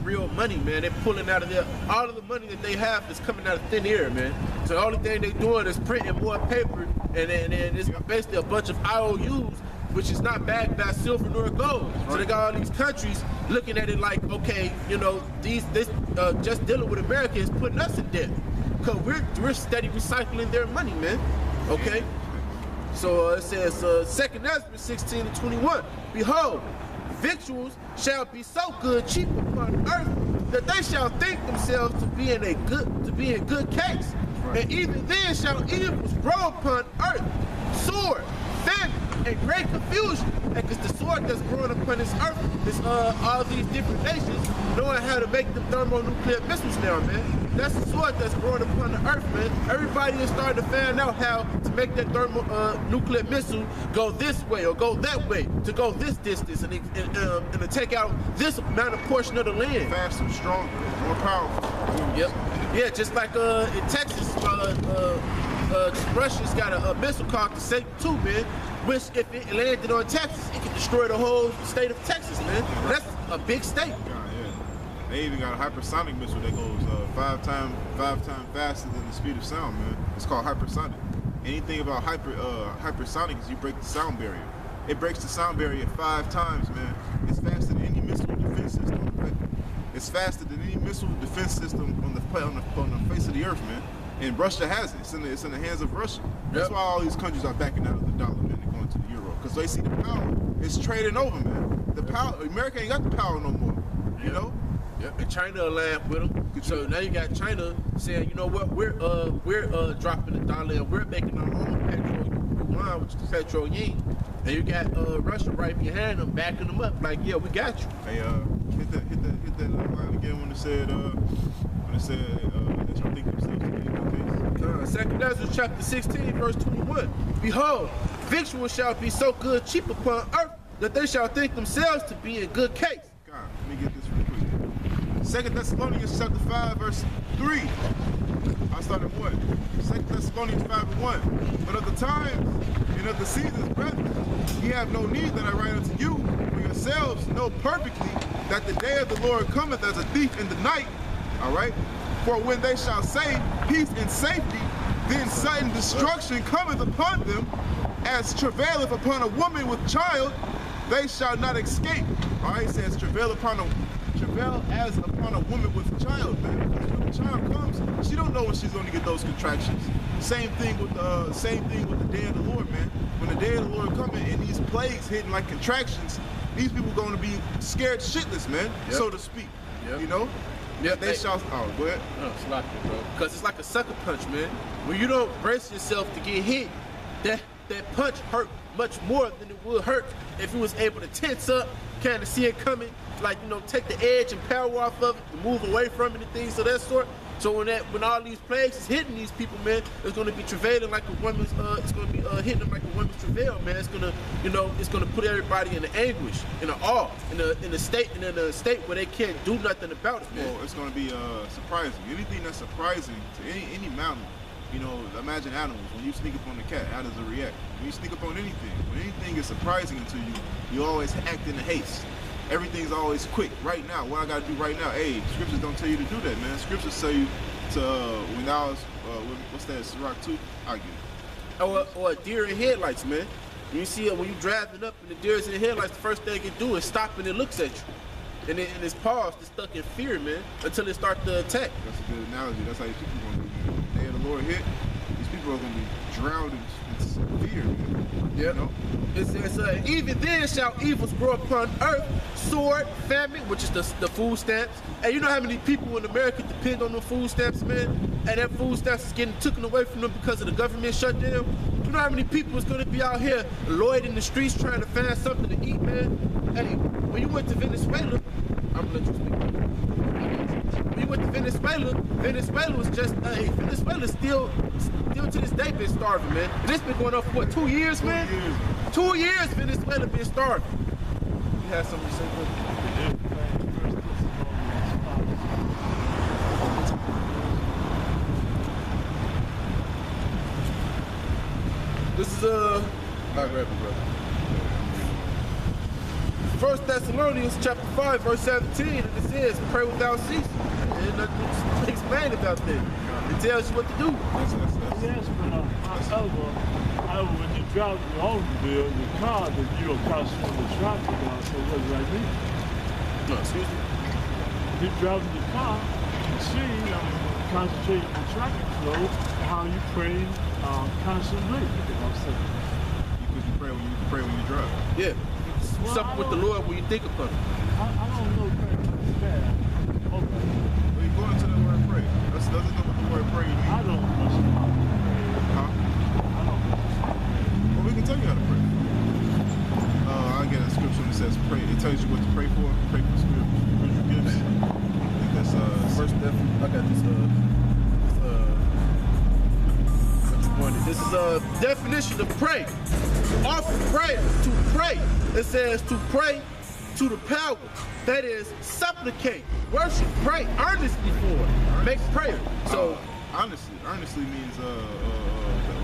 real money, man. They're pulling out of there. All of the money that they have is coming out of thin air, man. So the only thing they're doing is printing more paper, and then it's basically a bunch of IOUs, which is not backed by silver nor gold. So they got all these countries looking at it like, okay, you know, just dealing with America is putting us in debt, because we're steady recycling their money, man. Okay. So it says, 2nd Ezra 16:21. Behold, victuals shall be so good, cheap upon earth, that they shall think themselves to be in good case. Right. And even then shall evils grow upon earth, sword, famine, and great confusion. Because the sword that's growing upon this earth is all these different nations knowing how to make them thermonuclear missiles now, man. That's the sword that's growing upon the earth, man. Everybody is starting to find out how to make that thermonuclear missile go this way or go that way, to go this distance and to take out this amount of portion of the land. Faster, stronger, more powerful. Yep. Yeah, just like in Texas, Russia's got a missile called the Satan II, man, which if it landed on Texas, it could destroy the whole state of Texas, man. That's a big state. They even got a hypersonic missile that goes five times faster than the speed of sound, man. It's called hypersonic. Anything about hypersonic is you break the sound barrier. It breaks the sound barrier 5 times, man. It's faster than any missile defense system. It's faster than any missile defense system on the face of the earth, man. And Russia has it. It's in the hands of Russia. That's why all these countries are backing out of the dollar, man. They're going to the euro because they see the power. It's trading over, man. The power. America ain't got the power no more. You know. Yep, and China aligned with them. So now you got China saying, you know what, we're dropping the dollar and we're making our own petrol yuan, which is petrol yen. And you got Russia right behind them, backing them up, like, yeah, we got you. Hey, hit that line again when it said that y'all think themselves to be in good case. 2nd Ezra chapter 16, verse 21. Behold, victuals shall be so good, cheap upon earth, that they shall think themselves to be in good case. God, let me get this real quick. 2nd Thessalonians chapter 5, verse 3. I started 1. 2nd Thessalonians 5:1. But of the times and of the seasons, brethren, ye have no need that I write unto you, for yourselves know perfectly that the day of the Lord cometh as a thief in the night. All right? For when they shall say peace and safety, then sudden destruction cometh upon them, as travaileth upon a woman with child, they shall not escape. All right? It says travail as upon a woman with a child, man. Because when the child comes, she don't know when she's going to get those contractions. Same thing with the day of the Lord, man. When the day of the Lord coming and these plagues hitting like contractions, these people going to be scared shitless, man, so to speak. You know? Yeah, they shall. Oh, go ahead. No, it's like it, bro. Because it's like a sucker punch, man. When you don't brace yourself to get hit, that punch hurt much more than it would hurt if you was able to tense up, kind of see it coming, like, you know, take the edge and power off of it, move away from it and things of that sort. So when all these plagues is hitting these people, man, it's going to be travailing like a woman's, it's going to be hitting them like a woman's travail, man. It's going to, you know, it's going to put everybody in the anguish, in the awe, in a state where they can't do nothing about it, man. Well, it's going to be surprising. Anything that's surprising to any mountain, you know, imagine animals. When you sneak up on the cat, how does it react? When you sneak up on anything, when anything is surprising to you, you always act in haste. Everything's always quick. Right now, what I gotta do right now, hey, scriptures don't tell you to do that, man. Scriptures tell you to, when I was, what's that, Sirach 2? I'll get it. Or a deer in headlights, man. You see it when you driving up and the deer's in the headlights, the first thing it do is stop and it looks at you. And then in its paws, it's stuck in fear, man, until it starts to attack. That's a good analogy. That's how these people are going to be, man. The day of the Lord hit, these people are going to be drowned in fear, man. Yeah. You know? It's even then shall evils grow upon earth, sword, famine, which is the food stamps. And you know how many people in America depend on the food stamps, man? And that food stamps is getting taken away from them because of the government shutdown. You know how many people is going to be out here loitered in the streets trying to find something to eat, man? Hey, when you went to Venezuela, I'm going to let you speak. When you went to Venezuela was just, Venezuela's still to this day been starving, man. And it's been going on for what, 2 years, man? 2 years. 2 years Venezuela been starving. You had something to say, brother? This is, I'll grab it, brother. 1 Thessalonians chapter 5, verse 17, and it says, pray without ceasing. There's nothing to explain about that. It tells you what to do. Yes, but however, when you drive your automobile, your car, then you don't concentrate on the traffic. So what does that mean? No, excuse me. If you're driving your car, you see, concentrate on the traffic flow, how you pray constantly. You know what I'm saying? Because you pray when you drive. Yeah. Well, Something with the Lord when you think upon it. I don't know praying is bad. Okay. When you go into the word pray, that's nothing to do with the word pray. I don't much know how to pray. Huh? I don't much know how to pray. Well, we can tell you how to pray. I get a scripture that says pray. It tells you what to pray for. Pray for spiritual gifts. I think that's First step, I got this this is a definition of pray. Offer prayer, to pray. It says to pray to the power. That is supplicate, worship, pray earnestly for, make prayer. So earnestly means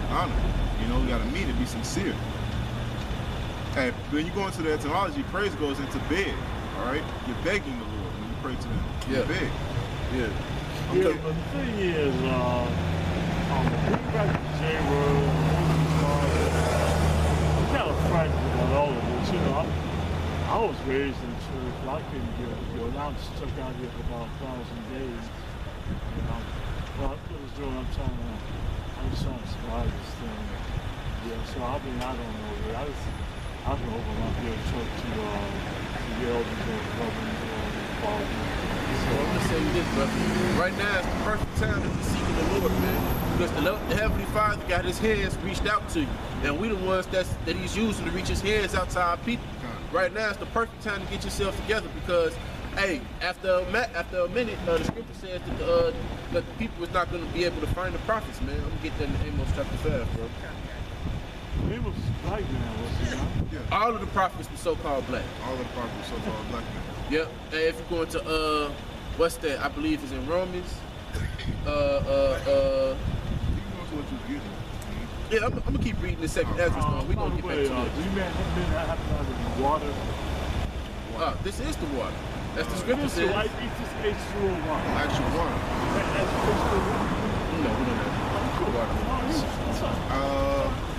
honor. You know, you gotta mean it, be sincere. And when you go into the etymology, praise goes into beg. All right, you're begging the Lord when you pray to Him. You beg. Yeah. Yeah, Okay. but the thing is, bring back the J-word, we kind of practice on all of this. You know, I was raised in church, but I couldn't get it. You know, I'm stuck out here for about 1,000 days. You know, well, what was doing, I'm just trying to survive this thing. Yeah, so I mean, I don't know. I've been over my here at church to the elders or the brothers or the fathers. So I'm gonna say this, brother. Right now is the perfect time to be seeking the Lord, man. Because the Heavenly Father got His hands reached out to you, and we the ones that He's using to reach His hands out to our people. Right now is the perfect time to get yourself together because, hey, after a minute, the scripture says that the people is not gonna be able to find the prophets, man. I'm gonna get that in Amos chapter 5, bro. Amos was black man, was he not? Yeah. All of the prophets were so-called black. All of the prophets were so-called black men. Yep. And if you're going to what's that? I believe is in Romans. You know what you're getting. Yeah, I'm gonna keep reading this second Ezra. We're gonna get back to do you mean that have to have water? this is the water. That's the scripture This says. is like H2O water. Actual water. That's H2O. No, we don't have water.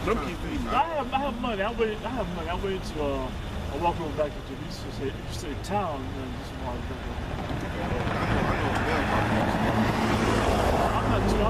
Let me keep reading. I have money. I went to I walk over back into East town and just walk back I'm not too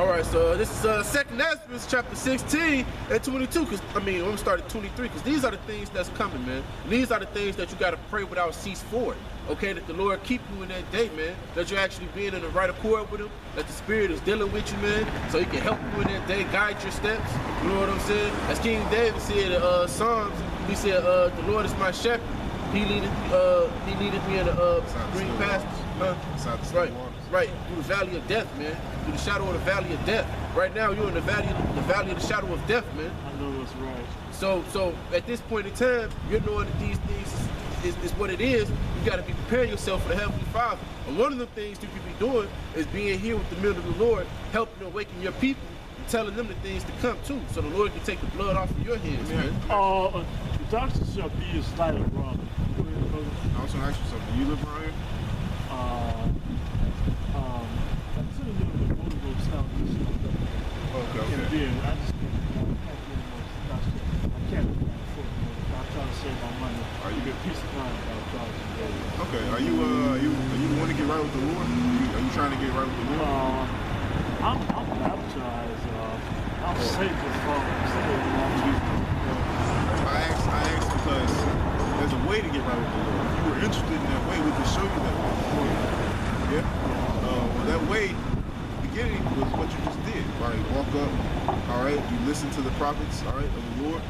All right, so this is Second Ezra, chapter 16 and 22. Cause I'm gonna start at 23 because these are the things that's coming, man. And these are the things that you gotta pray without cease for. Okay, that the Lord keep you in that day, man. That you're actually being in the right accord with Him. That the Spirit is dealing with you, man. So He can help you in that day, guide your steps. You know what I'm saying? As King David said in Psalms, he said, "The Lord is my shepherd. He leadeth me in the green pastures." Right, through the valley of death, man. Through the shadow of the valley of death. Right now, you're in the valley of the shadow of death, man. I know that's right. So at this point in time, you're knowing that these things is what it is. You got to be preparing yourself for the Heavenly Father. And one of the things you can be doing is being here with the men of the Lord, helping awaken your people, and telling them the things to come too, so the Lord can take the blood off of your hands, man. The doctor shall be a slighter brother. Go ahead, brother. I was gonna ask you something. You live around here? I'm sitting there with the motor southeast. Okay. And then I just I can't afford it. I'm trying to save my money. Are you get peace of mind about jobs and days? Okay. Are you want to get right with the Lord? Are you trying to get right with the Lord? I'm baptized. I'm saved from I asked because there's a way to get right with the Lord. If you were interested in that way, we can show you that way. Yeah? Well, that way, the beginning was what you just did. Right? Walk up, all right? You listen to the prophets, all right, of the Lord.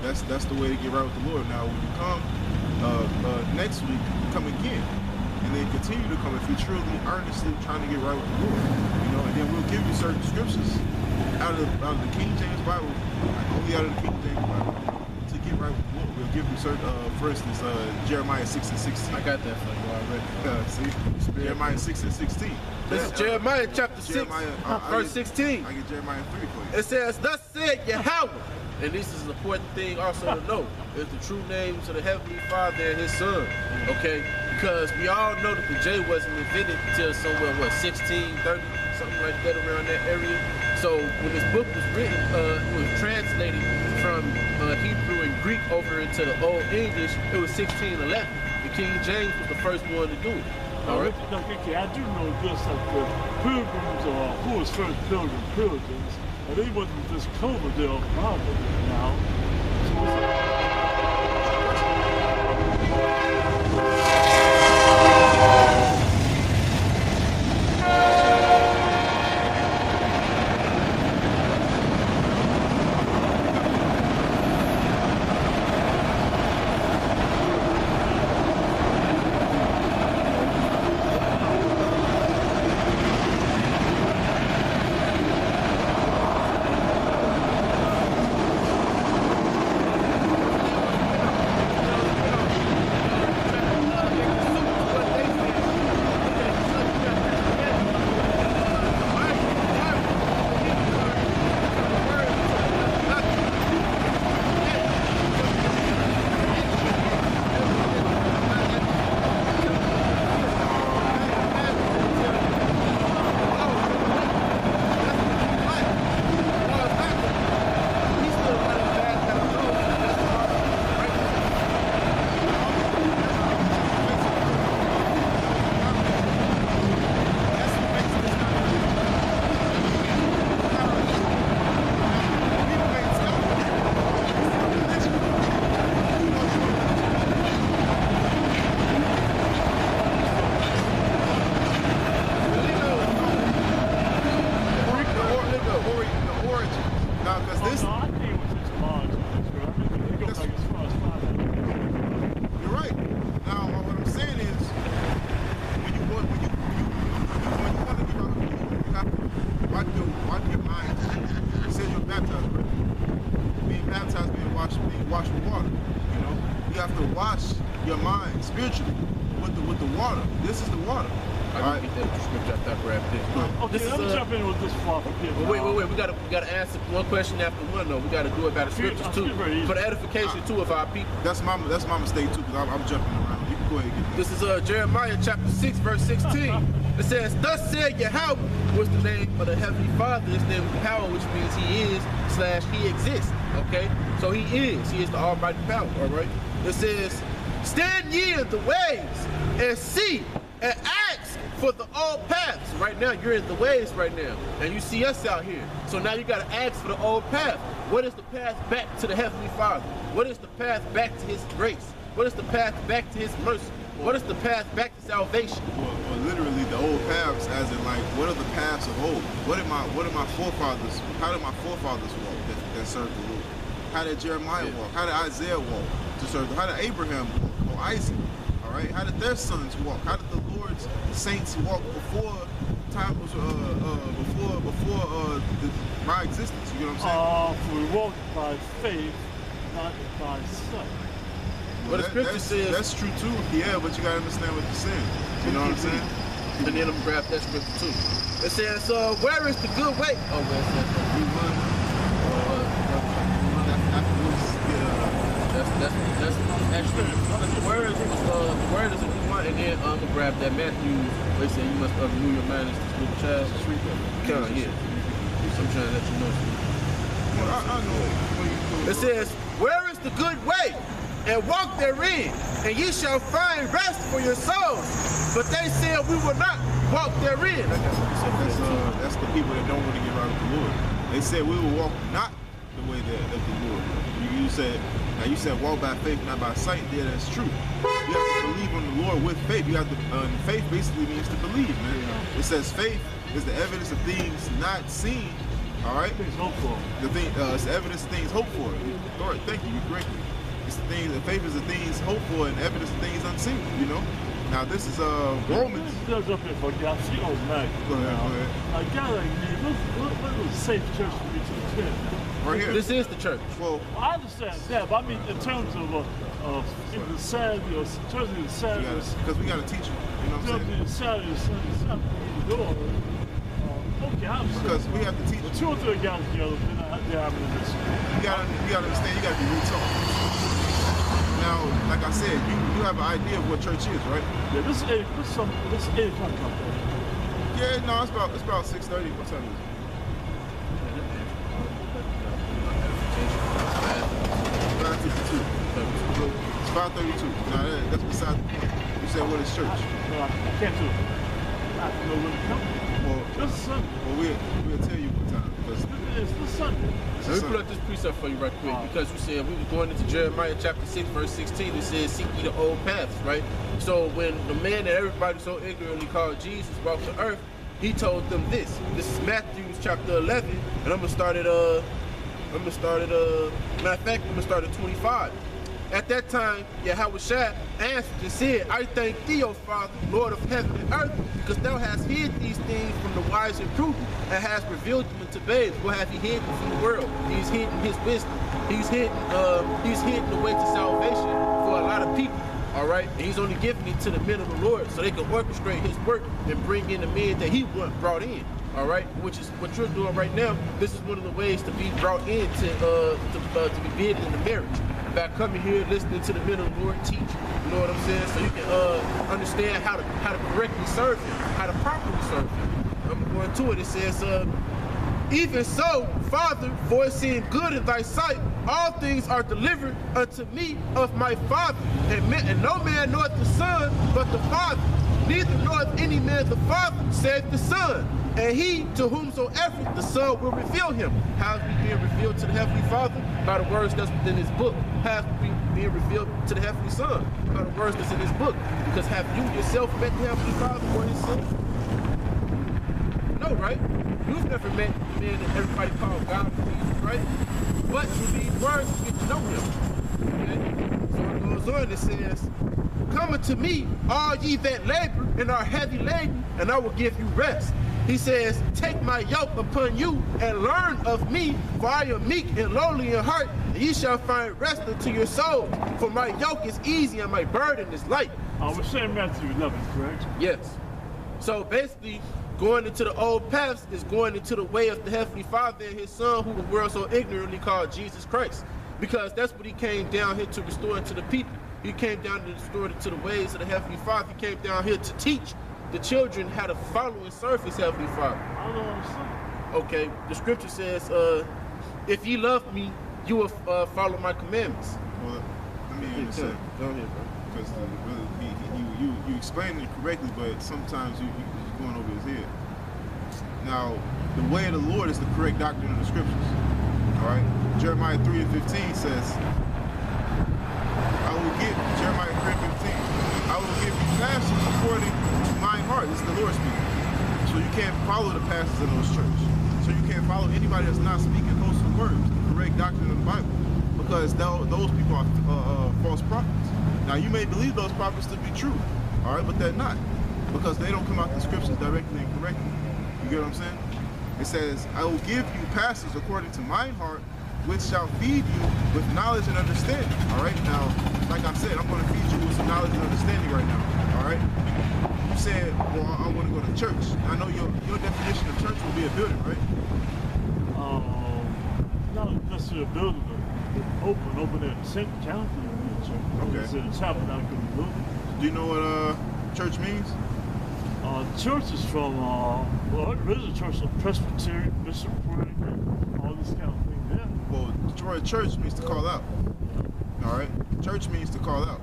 That's the way to get right with the Lord. Now, when you come next week, come again. And then continue to come if you're truly, earnestly trying to get right with the Lord. You know, and then we'll give you certain scriptures out of the King James Bible, only out of the King James Bible, to get right with the Lord. We'll give you certain, for instance, Jeremiah 6 and 16. I got that for you already. See? Jeremiah 6 and 16. This is Jeremiah chapter 6, verse 16. I get Jeremiah 3 for you. It says, thus said Yahweh. And this is an important thing also to know. It's the true names of the Heavenly Father and His Son. Okay? Because we all know that the J wasn't invented until somewhere, 1630, something like that, around that area. So when this book was written, it was translated from Hebrew and Greek over into the Old English. It was 1611. The King James was the first one to do it. All right. Okay, I do know this, like the pilgrims, who was first pilgrims, and they wasn't just Cloverdale now. Wash with water. You know, you have to wash your mind spiritually with the water. This is the water. I can get that scripture after I grab this. Okay, let me jump in with this flop again. Wait. We gotta answer one question after one though. We gotta do it by the scriptures too, for the edification too of our people. That's my mistake too, because I'm jumping around. You can go ahead and get this. This is Jeremiah chapter 6, verse 16. It says, "Thus said Yahweh," was the name of the Heavenly Father. His name is power, which means He is / He exists. Okay, so He is the Almighty power. All right. It says, "Stand ye in the ways and see and ask for the old paths." Right now, you're in the ways right now, and you see us out here. So now you got to ask for the old path. What is the path back to the Heavenly Father? What is the path back to His grace? What is the path back to His mercy? What is the path back to salvation? Well, literally the old paths, as in like, what are the paths of old? What did my forefathers? How did my forefathers walk that served the Lord? How did Jeremiah walk? How did Isaiah walk to serve? How did Abraham walk? Or Isaac? All right. How did their sons walk? How did the Lord's saints walk before time was before my existence? You know what I'm saying? For we walk by faith, not by sight. Well, the scripture says that's true too. Yeah, but you gotta understand what you're saying. You know what I'm saying? And then I'm gonna grab that scripture too. It says, "Where is the good way?" Oh, where's that? That's actually the word is a new one, and then I'm gonna grab that Matthew. They say you must renew your mind as a little child. Kind of, yeah. So I'm trying to let you know. Well, I know. It says, "Where is the good way? And walk therein, and ye shall find rest for your souls." But they said, "We will not walk therein." That's the people that don't want to get right with the Lord. They said we will walk not the way that the Lord. You said walk by faith, not by sight. Yeah, that's true. You have to believe on the Lord with faith. You have to. Faith basically means to believe, man. It says faith is the evidence of things not seen. All right. Things hoped for. It's the evidence of things hoped for. All right. Thank you. You correct me. It's the things. Faith is the things hoped for and evidence of things unseen. You know. Now this is Romans. Let's jump in for you. Go ahead. Go ahead. I got a safe church for me to attend. Right here. This is the church. Well, I understand that, but I mean in terms of the Saturday or Thursday to Saturday. because we got to teach you. You know what I'm saying? Saturday, Sunday, the door. Okay, I understand. Because we have to teach The you. 2 or 3 guys together, they're having a listen. You gotta understand. You gotta be real talk. Now, like I said, you have an idea of what church is, right? Yeah, this is 8 o'clock. Yeah, no, it's about 6:30. What time is it? 5:52. It's 5:32. Now that's beside the point. You said what is church? Well, I can't do it. I have to know when to come. Well, This is Sunday. we'll tell you what time. Because It's this Sunday. Let me put up this precept for you right quick, because you said we were going into Jeremiah chapter 6, verse 16. It says, seek ye the old paths, right? So when the man that everybody so ignorantly called Jesus walked the earth, he told them this. This is Matthew chapter 11, and I'm gonna start at matter of fact, I'm gonna start at 25. At that time, Yahushua answered and said, I thank thee, O Father, Lord of heaven and earth, because thou hast hid these things from the wise and prudent, and hast revealed them unto babes. What have he hidden from the world? He's hidden his wisdom. He's hidden the way to salvation for a lot of people. All right, and he's only giving it to the men of the Lord so they can orchestrate his work and bring in the men that he brought in. All right, which is what you're doing right now. This is one of the ways to be brought in to be bid in the marriage. By coming here, listening to the men of the Lord teach, you know what I'm saying? So you can understand how to correctly serve him, how to properly serve him. I'm going to it. It says, even so, Father, for it seemed good in thy sight, all things are delivered unto me of my Father. And no man knoweth the Son but the Father. Neither knoweth any man the Father save the Son. And he to whomsoever the Son will reveal him. How is he being revealed to the Heavenly Father? By the words that's within his book. How is he being revealed to the Heavenly Son? By the words that's in his book. Because have you yourself met the Heavenly Father or his Son? No, right? You've never met the man that everybody calls God, right? But through these words, you get to know him. Okay? So it goes on, it says, come unto me, all ye that labor and are heavy laden, and I will give you rest. He says, take my yoke upon you and learn of me, for I am meek and lowly in heart, and ye shall find rest unto your souls. For my yoke is easy and my burden is light. We're saying Matthew 11, correct? Yes. So basically, going into the old paths is going into the way of the Heavenly Father and his Son, who the world so ignorantly called Jesus Christ. Because that's what he came down here to restore to the people. He came down to restore to the ways of the Heavenly Father. He came down here to teach the children how to follow and serve his Heavenly Father. I don't understand. Okay, the scripture says, if ye love me, you will follow my commandments. Well, let me understand. Go ahead, bro. Because you explained it correctly, but sometimes you're going over his head. Now, the way of the Lord is the correct doctrine of the scriptures. All right? Jeremiah 3 and 15 says, Jeremiah 3 and 15, I will give you pastors according to mine heart. This is the Lord speaking. So you can't follow the pastors in those churches. So you can't follow anybody that's not speaking wholesome words, the correct doctrine of the Bible. Because those people are false prophets. Now, you may believe those prophets to be true, all right, but they're not. Because they don't come out the scriptures directly and correctly. You get what I'm saying? It says, I will give you pastors according to mine heart, which shall feed you with knowledge and understanding. All right, now, like I said, I'm going to feed you with some knowledge and understanding right now. All right, you said, well, I want to go to church. I know your definition of church will be a building, right? Not necessarily a building, but open at St. Jonathan would be a church. Okay. It's in a tabernacle building. Do you know what church means? Church is from, well, original church of Presbyterian, Bishopric, and all this kind of thing there. Well, Detroit church means to call out. All right, church means to call out,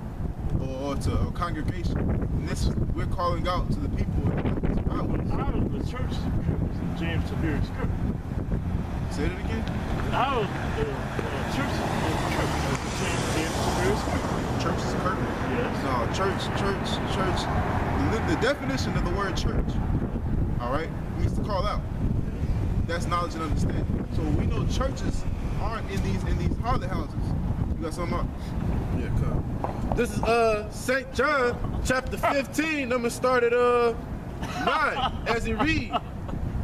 or to a congregation. And this, we're calling out to the people. Out of the church is James Tiberius Kirk. Say it again. Out of the church is James Tiberius Kirk. Church is Kirk? Yes. No, church. The definition of the word church, all right, means to call out. That's knowledge and understanding. So we know churches aren't in these holiday houses. You got something up? Yeah, come. This is St. John chapter 15. I'm gonna start at 9 as it reads.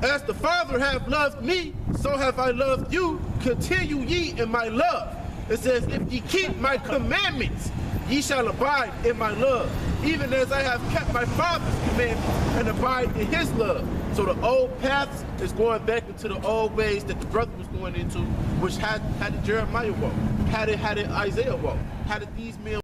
As the Father hath loved me, so have I loved you. Continue ye in my love. It says, if ye keep my commandments, ye shall abide in my love, even as I have kept my Father's commandments and abide in his love. So the old paths is going back into the old ways that the brother was going into, which had it Jeremiah walk, had it Isaiah walk, had it these men